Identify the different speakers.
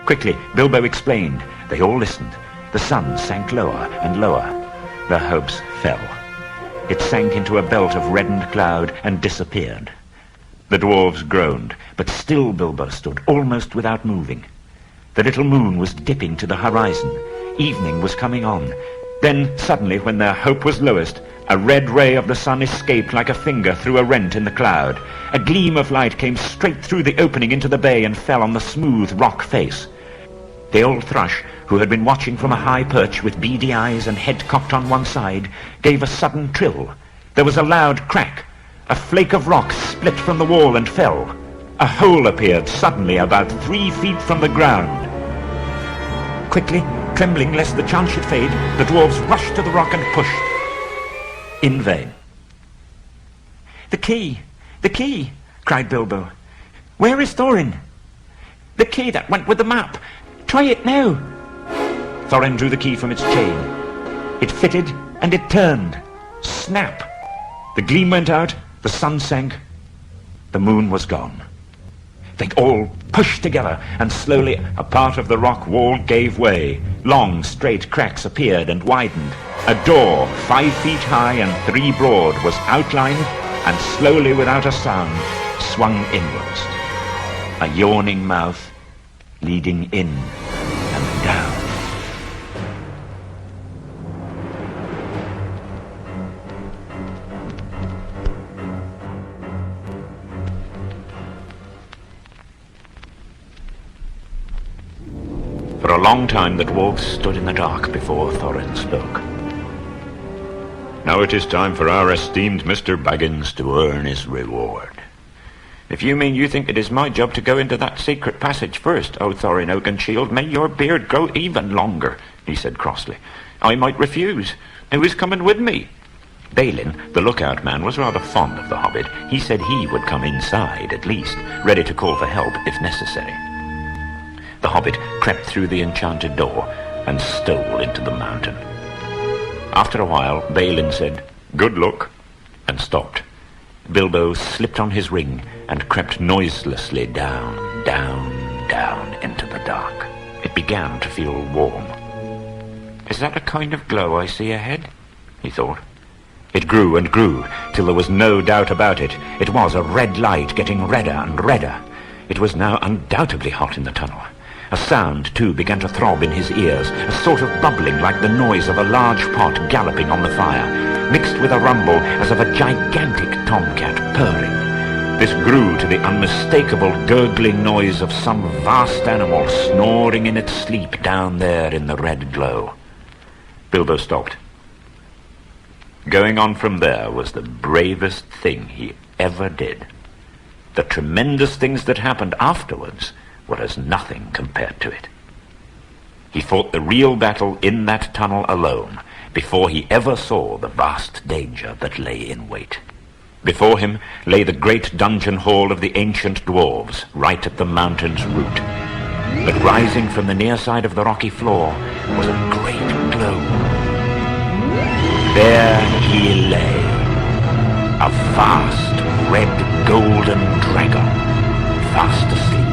Speaker 1: Quickly, Bilbo explained. They all listened. The sun sank lower and lower. Their hopes fell. It sank into a belt of reddened cloud and disappeared. The dwarves groaned, but still Bilbo stood, almost without moving. The little moon was dipping to the horizon. Evening was coming on. Then, suddenly, when their hope was lowest, a red ray of the sun escaped like a finger through a rent in the cloud. A gleam of light came straight through the opening into the bay and fell on the smooth rock face. The old thrush, who had been watching from a high perch with beady eyes and head cocked on one side, gave a sudden trill. There was a loud crack. A flake of rock split from the wall and fell. A hole appeared suddenly about 3 feet from the ground. Quickly, trembling lest the chance should fade, the dwarves rushed to the rock and pushed. In vain. "The key! The key!" cried Bilbo. "Where is Thorin?" "The key that went with the map! Try it now!" Thorin drew the key from its chain. It fitted and it turned. Snap! The gleam went out, the sun sank, the moon was gone. They all pushed together, and slowly a part of the rock wall gave way. Long, straight cracks appeared and widened. A door, 5 feet high and 3 broad, was outlined, and slowly, without a sound, swung inwards. A yawning mouth leading in and down. For a long time the dwarves stood in the dark before Thorin spoke. "Now it is time for our esteemed Mr. Baggins to earn his reward." "If you mean you think it is my job to go into that secret passage first, O Thorin Oakenshield, may your beard grow even longer," he said crossly. "I might refuse. Who is coming with me?" Balin, the lookout man, was rather fond of the hobbit. He said he would come inside, at least, ready to call for help if necessary. The hobbit crept through the enchanted door and stole into the mountain. After a while, Balin said, "Good luck," and stopped. Bilbo slipped on his ring and crept noiselessly down, down, down into the dark. It began to feel warm. "Is that a kind of glow I see ahead?" he thought. It grew and grew, till there was no doubt about it. It was a red light getting redder and redder. It was now undoubtedly hot in the tunnel. A sound, too, began to throb in his ears, a sort of bubbling like the noise of a large pot galloping on the fire, mixed with a rumble as of a gigantic tomcat purring. This grew to the unmistakable gurgling noise of some vast animal snoring in its sleep down there in the red glow. Bilbo stopped. Going on from there was the bravest thing he ever did. The tremendous things that happened afterwards were as nothing compared to it. He fought the real battle in that tunnel alone, before he ever saw the vast danger that lay in wait. Before him lay the great dungeon hall of the ancient dwarves, right at the mountain's root. But rising from the near side of the rocky floor was a great glow. There he lay, a vast red golden dragon, fast asleep.